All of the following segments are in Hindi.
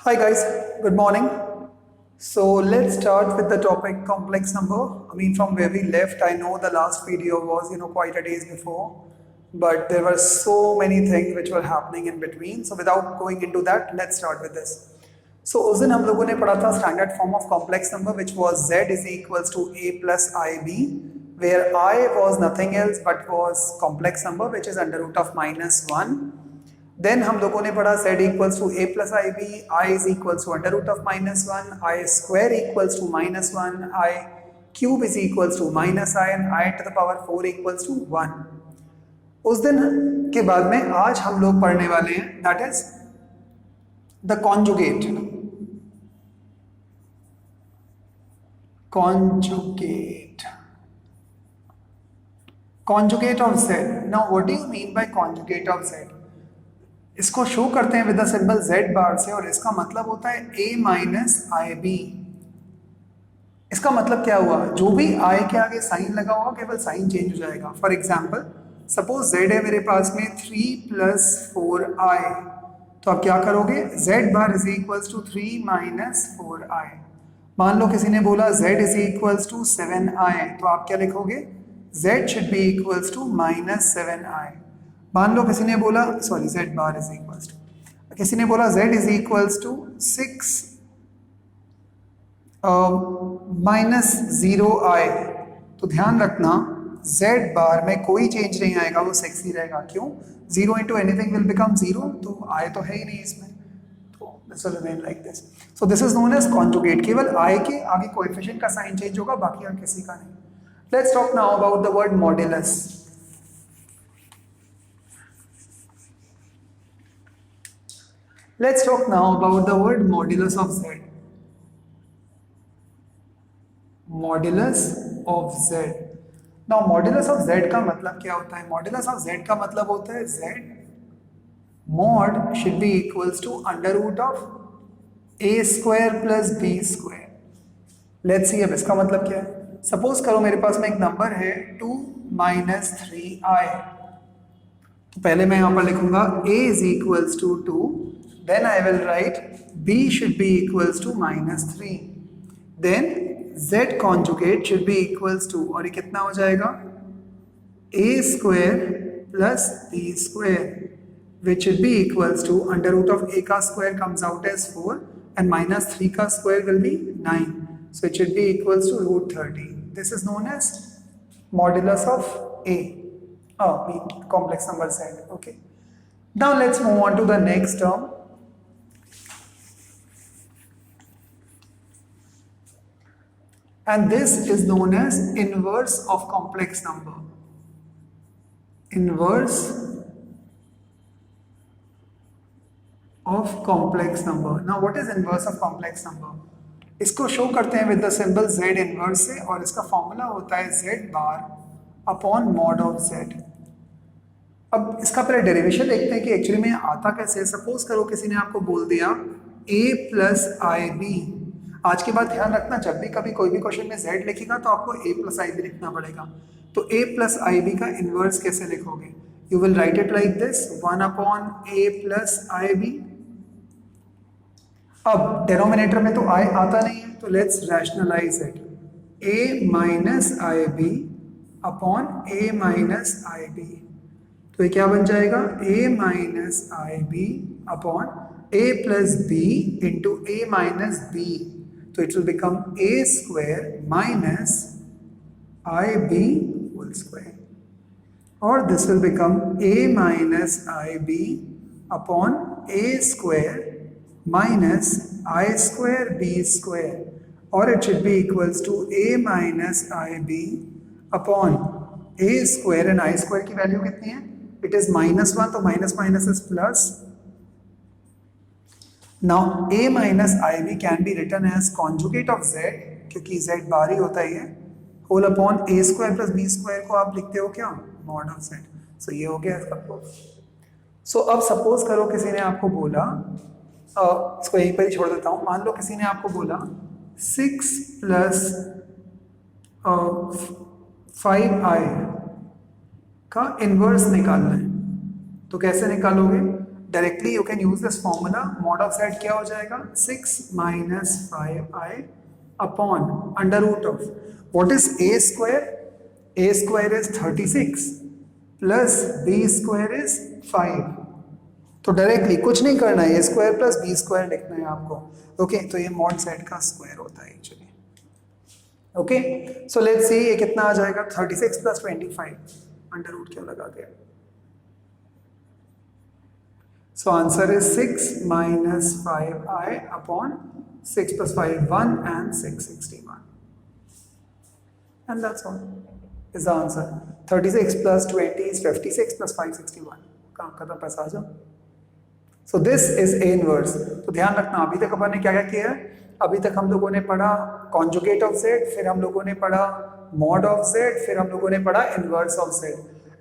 Hi guys, good morning. So let's start with the topic complex number. From where we left, I know the last video was quite a days before, but there were so many things which were happening in between. So without going into that, let's start with this. So उस दिन हम लोगों ने पढ़ा था standard form of complex number which was z is equals to a plus ib, where I was nothing else but was complex number which is under root of -1. Then हम लोगों ने पढ़ा z equals to a plus i b, i is equals to under root of -1, i square equals to -1, i cube is equals to -i and i to the power 4 equals to 1. उस दिन के बाद में आज हम लोग पढ़ने वाले हैं that is the conjugate of z. Now what do you mean by conjugate of z? इसको शो करते हैं विद द सिंबल z बार से, और इसका मतलब होता है a माइनस आई बी. इसका मतलब क्या हुआ? जो भी i के आगे साइन लगा होगा केवल साइन चेंज हो जाएगा. फॉर एग्जाम्पल सपोज z है मेरे पास में 3 प्लस 4i, तो आप क्या करोगे? z bar is equals to 3 minus 4i. मान लो किसी ने बोला z is equals to 7i, तो आप क्या लिखोगे? z should be equals to minus 7i. मान लो किसी ने बोला z bar is equals to, किसी ने बोला z is equals to 6 minus 0i, तो ध्यान रखना z बार में कोई चेंज नहीं आएगा, वो 6 ही रहेगा. क्यों? 0 इंटू एनीथिंग विल बिकम 0, तो i तो है ही नहीं इसमें, तो this will remain like this. So this is known as conjugate. केवल i के आगे कोएफिशिएंट का साइन चेंज होगा, बाकी और किसी का नहीं. Let's talk now about the word modulus. Let's talk now about the word modulus of z. Modulus of z. Now modulus of z का मतलब क्या होता है? Modulus of z का मतलब होता है z mod should be equals to under root of a square plus b square. Let's see अब इसका मतलब क्या है. सपोज करो मेरे पास में एक नंबर है 2 माइनस 3i, तो पहले मैं यहाँ पर लिखूंगा a is equals to 2. Then I will write b should be equals to -3. Then z conjugate should be equals to, और ये कितना हो जाएगा? a square plus b square, which should be equals to under root of a का square comes out as 4 and -3 का square will be 9. So it should be equals to root 30. This is known as modulus of a. Complex number z. Okay. Now let's move on to the next term. And this is known as inverse of complex number. Inverse of complex number. Now what is inverse of complex number? इसको शो करते हैं with the symbol z inverse से, और इसका फॉर्मूला होता है z bar upon mod of z. अब इसका पहले डेरिवेशन देखते हैं कि एक्चुअली में आता कैसे. सपोज करो किसी ने आपको बोल दिया a प्लस आई बी. आज के बाद ध्यान रखना, जब भी कभी कोई भी क्वेश्चन में z लिखेगा तो आपको a प्लस आई बी लिखना पड़ेगा. तो a प्लस आई बी का इनवर्स कैसे लिखोगे? You will write it like this, 1 upon a plus i b. अब डेनोमिनेटर में तो i आता नहीं है, तो let's rationalise it. a minus i b upon a minus i b, तो ये क्या बन जाएगा? a minus i b upon a plus b into a minus b. So it will become a square minus ib whole square, or this will become a minus ib upon a square minus I square b square, or it should be equals to a minus ib upon a square, and I square की वैल्यू कितनी है? It is -1, तो minus minus is plus. Now a minus ib can be written as conjugate of z, क्योंकि z बार ही होता है, whole upon a square plus b square को आप लिखते हो क्या? Mod of z. सो ये हो गया इसका प्रूफ. सो अब सपोज करो किसी ने आपको बोला, इसको यहीं पर ही छोड़ देता हूँ. मान लो किसी ने आपको बोला 6 प्लस 5i का इनवर्स निकालना है, तो कैसे निकालोगे? Directly you can use this formula, mod of z क्या हो जाएगा 6 minus 5i upon under root of what is a square is 36 plus b square is 5। तो डायरेक्टली कुछ नहीं करना है, a square plus b square लिखना है आपको। ओके तो ये मॉड z का स्क्वायर होता है actually. Okay so let's see ये कितना आ जाएगा 36 प्लस 25 अंडर रूट क्या लगा के। So answer is 6 minus 5i upon 6 plus 5 1 and 661 and that's all is the answer। 36 plus 20 is 56 plus 561 काम खत्म पैसा आ जाओ। So this is A inverse। तो ध्यान रखना अभी तक अपन ने क्या क्या किया है, अभी तक हम लोगों ने पढ़ा कॉन्जुगेट ऑफ z, फिर हम लोगों ने पढ़ा मॉड ऑफ z, फिर हम लोगों ने पढ़ा inverse of z।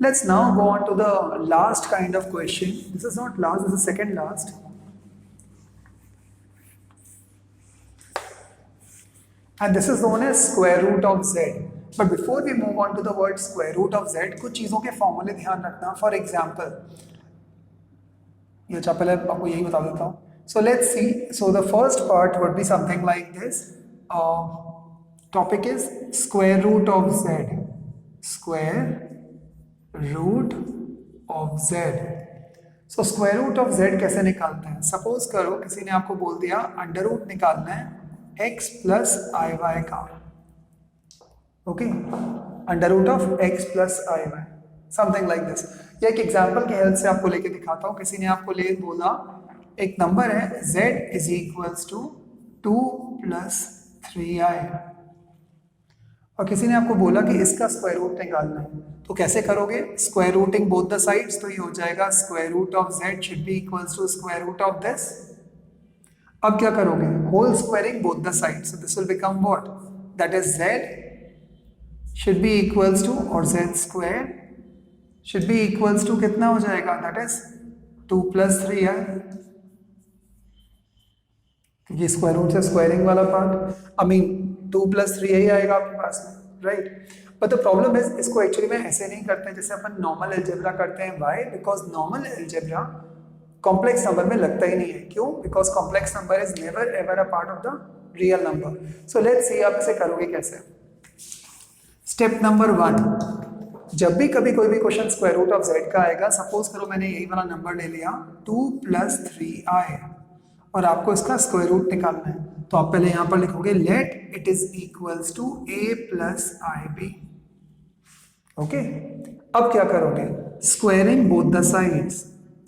Let's now go on to the last kind of question. This is not last, this is second last. And this is known as square root of z. But before we move on to the word square root of z, कुछ चीज़ों के फॉर्मूले ध्यान रखना। For example, ये अच्छा पहले आपको यही बता देता हूँ। So let's see. So the first part would be something like this. Topic is square root of z. Square root of z। So square root of z कैसे निकालते हैं? सपोज करो किसी ने आपको बोल दिया अंडर रूट निकालना है x प्लस आई वाई का। Okay under root of x plus i y something like this. या एक एग्जांपल की हेल्प से आपको लेके दिखाता हूँ। किसी ने आपको ले बोला एक नंबर है z is equals to 2 plus 3i और किसी ने आपको बोला कि इसका स्क्वायर रूट निकालना है। तो कैसे करोगे? Square rooting both the sides. तो ये हो जाएगा square root of z should be equals to square root of this. अब क्या करोगे? Whole squaring both the sides. So this will become what? That is z should be equals to और z square should be equals to कितना हो जाएगा? दैट इज 2 प्लस 3i क्योंकि स्क्वायर रूट से स्क्वायरिंग वाला part I mean 2 plus 3i आएगा आपके पास में, right. But the problem is इसको एक्चुअली में ऐसे नहीं करते हैं जैसे अपन नॉर्मल अलजेब्रा करते हैं। Why? Because normal algebra complex number में लगता ही नहीं है। क्यों? Because complex number is never ever a part of the real number. So let's see आप इसे करोगे कैसे। स्टेप नंबर 1, जब भी कभी कोई भी question square root of z का आएगा, सपोज करो मैंने यही वाला नंबर ले लिया 2 प्लस 3i और आपको इसका स्क्वायर रूट निकालना है। तो आप पहले यहां पर लिखोगे let it is equals to a plus i b. Okay अब क्या करोगे? Squaring both the sides.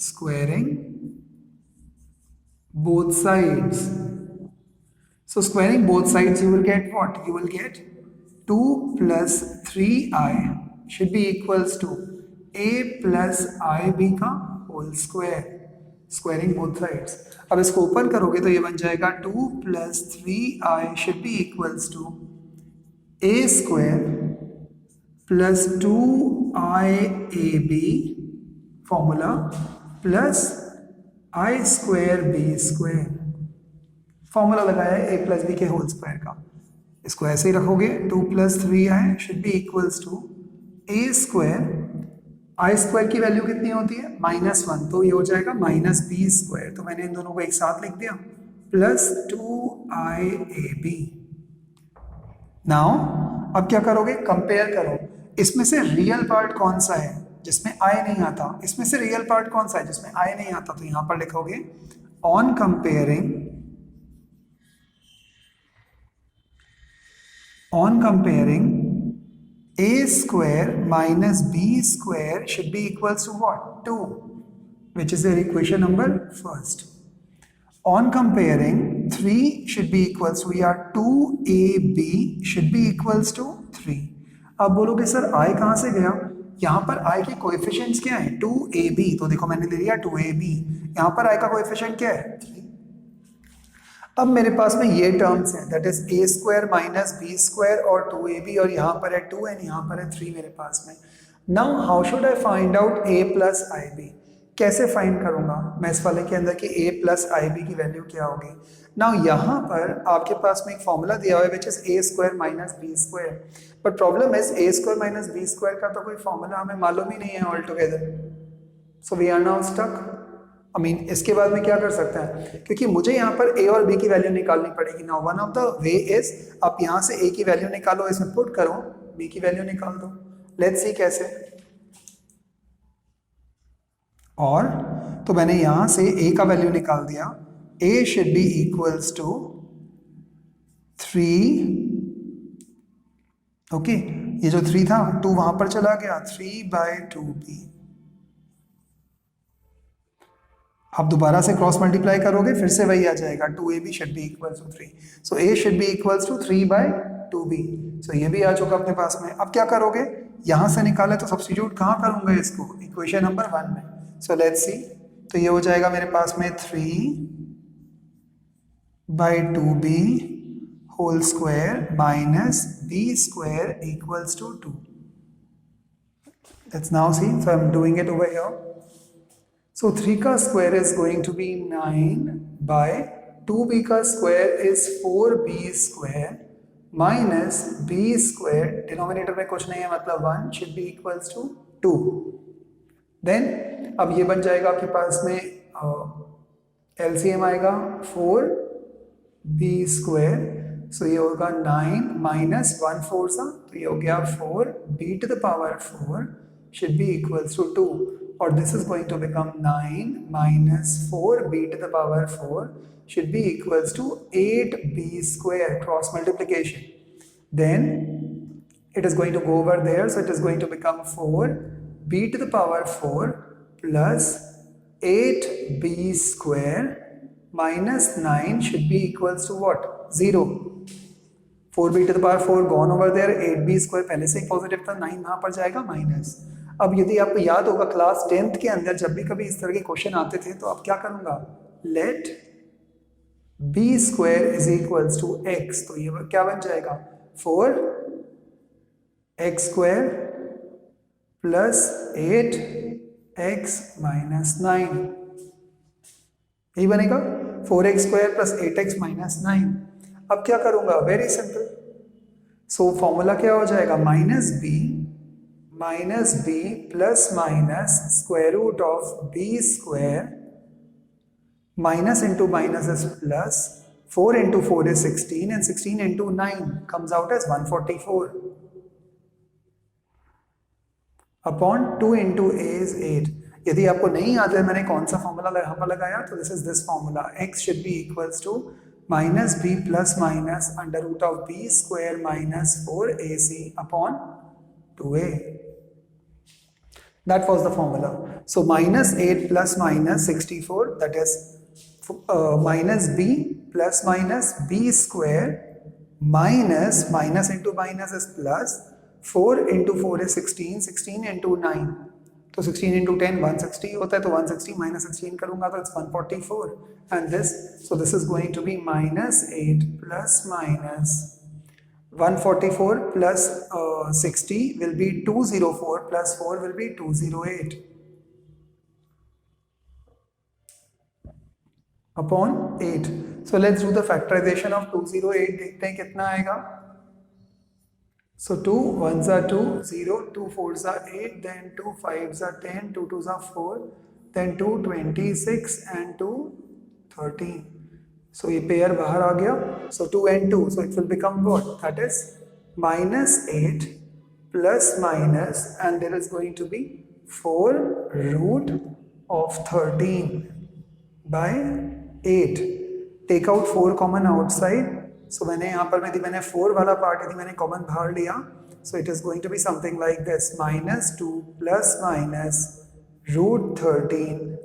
Squaring both sides. So squaring both sides you will get what? You will get 2 plus 3i should be equals to a plus i b का whole square. Squaring both sides. अब इसको ओपन करोगे तो ये बन जाएगा 2 plus 3i should be equals to a square plus 2iab formula plus i square b square. Formula लगाया है a प्लस b के होल स्क्वायर का। इसको ऐसे ही रखोगे 2 plus 3i should be equals to a square. I square की वैल्यू कितनी होती है? -1, तो ये हो जाएगा माइनस बी स्क्वायर। तो मैंने इन दोनों को एक साथ लिख दिया प्लस 2iab। नाउ अब क्या करोगे? कंपेयर करो इसमें से रियल पार्ट कौन सा है जिसमें आई नहीं आता, इसमें से रियल पार्ट कौन सा है जिसमें आई नहीं आता। तो यहां पर लिखोगे on comparing a square minus b square should be equals to what? 2, which is their equation number first. On comparing 3 should be equals to, we are 2ab should be equals to 3. अब बोलोगे सर i कहां से गया? यहां पर i के कोएफिशिएंट्स क्या है? 2ab। तो देखो मैंने ले लिया 2ab, यहां पर i का कोएफिशिएंट क्या है? 3। अब मेरे पास में ये टर्म्स हैं that is a square minus b square और 2ab और यहाँ पर है 2 एंड यहाँ पर है 3 मेरे पास में। Now how should I find out a plus i b? कैसे फाइंड करूंगा मैं इस वाले के अंदर कि a प्लस आई बी की वैल्यू क्या होगी? नाउ यहाँ पर आपके पास में एक फॉर्मूला दिया हुआ है which is a square minus b square. But problem is a square minus b square का तो कोई फॉर्मूला हमें मालूम ही नहीं है all together. So we are now stuck. इसके बाद में क्या कर सकते हैं, क्योंकि मुझे यहाँ पर a और b की वैल्यू निकालनी पड़ेगी। Now one of the way is, आप यहाँ से a की वैल्यू निकालो, इसमें पुट करो, b की वैल्यू निकाल दो। लेट्स सी कैसे। और तो मैंने यहाँ से a का वैल्यू निकाल दिया, a should be equals to 3, okay, ये जो 3 था 2 वहां पर चला गया, 3/2b। आप दोबारा से क्रॉस मल्टीप्लाई करोगे फिर से वही आ जाएगा, 2ab should be equals to 3। So a should be equals to 3/2b। So ये भी आ चुका अपने पास में। अब क्या करोगे, यहां से निकाले तो सब्स्टिट्यूट कहाँ करूंगा इसको, इक्वेशन नंबर 1 में। सो लेट्स सी, तो ये हो जाएगा मेरे पास में 3/2b whole square minus b square equals to 2। Let's now see, so I am doing it over here. So 3 का square is going to be 9 by 2b का square is 4b square minus b square, denominator में कुछ नहीं है मतलब 1, should be equals to 2. Then अब ये बन जाएगा आपके पास में LCM आएगा 4b square, so ये होगा 9 minus 1 4 सा, तो ये हो गया 4b to the power 4 should be equals to 2. और this is going to become 9 minus 4b to the power 4 should be equals to 8b square, cross multiplication. Then it is going to go over there, so it is going to become 4b to the power 4 plus 8b square minus 9 should be equals to what, 0. 4b to the power 4 gone over there, 8b square पहले से ही पॉजिटिव था, 9 वहां पर जाएगा माइनस। अब यदि आपको याद होगा क्लास 10th के अंदर जब भी कभी इस तरह के क्वेश्चन आते थे तो आप क्या करूंगा, let b square is equals to x, तो ये क्या बन जाएगा 4x square plus 8x minus 9, यही बनेगा 4x square plus 8x minus 9। अब क्या करूंगा, वेरी सिंपल, सो फॉर्मूला क्या हो जाएगा, minus b plus minus square root of b square, minus into minus is plus, 4 into 4 is 16 and 16 into 9 comes out as 144 upon 2 into a is 8। यदि आपको नहीं याद है मैंने कौन सा फॉर्मूला यहाँ पर लगाया, तो this is this formula, x should be equals to minus b plus minus under root of b square minus 4ac upon 2a. That was the formula. So minus 8 plus minus 64, that is minus b plus minus b square minus minus into minus is plus, 4 into 4 is 16, 16 into 9, तो 16 into 10 160 होता है, तो 160 minus 16 करूंगा तो it's 144, and this, so this is going to be minus 8 plus minus 144 plus 60 will be 204 plus 4 will be 208 upon 8. So let's do the factorization of 208, देखते हैं कितना आएगा। So 2 1s are 2, 0, 2 4s are 8, then 2 5s are 10, 2 2s are 4, then 2 26 and 2 13. So ये पेयर बाहर आ गया, so 2 and 2, so it will become what, that is minus 8 plus minus, and there is going to be 4 root of 13 by 8. Take out 4 common outside, so मैंने यहाँ पर मैंने 4 वाला पार्ट यदि मैंने कॉमन बाहर लिया, so it is going to be something like this, minus 2 plus minus root 13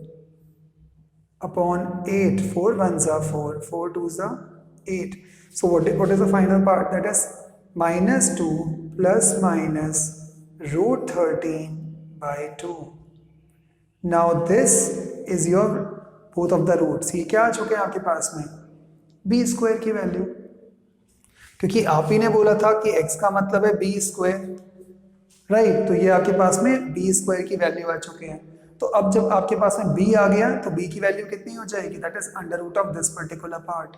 upon 8, 4 1s are 4, 4 2s are 8. So what is the final part? That is minus 2 plus minus root 13 by 2. Now this is your both of the roots. ये क्या आ चुके हैं आपके पास में, b स्क्वायर की वैल्यू, क्योंकि आप ही ने बोला था कि x का मतलब है b स्क्वायर, राइट, तो ये आपके पास में b स्क्वायर की वैल्यू आ चुके हैं। तो अब जब आपके पास में b आ गया तो b की वैल्यू कितनी हो जाएगी, that is under root of this particular part.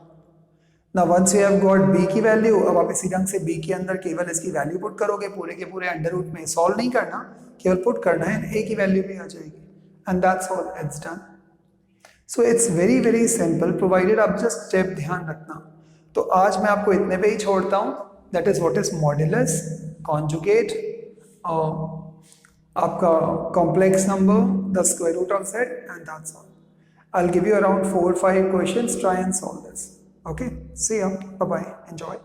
Now once you have got b की वैल्यू, अब आप इसी ढंग से b के अंदर केवल इसकी वैल्यू पुट करोगे, पूरे के पूरे अंडर रूट में सॉल्व नहीं करना, केवल पुट करना है, a की वैल्यू भी आ जाएगी, and that's all, it's done. So it's very very simple, provided आप जस्ट स्टेप ध्यान रखना। तो आज मैं आपको इतने पे ही छोड़ता हूँ। That is what is modulus, conjugate, आपका complex number, the square root of z, and that's all. I'll give you around 4 or 5 questions. Try and solve this. Okay. See ya. Bye bye. Enjoy.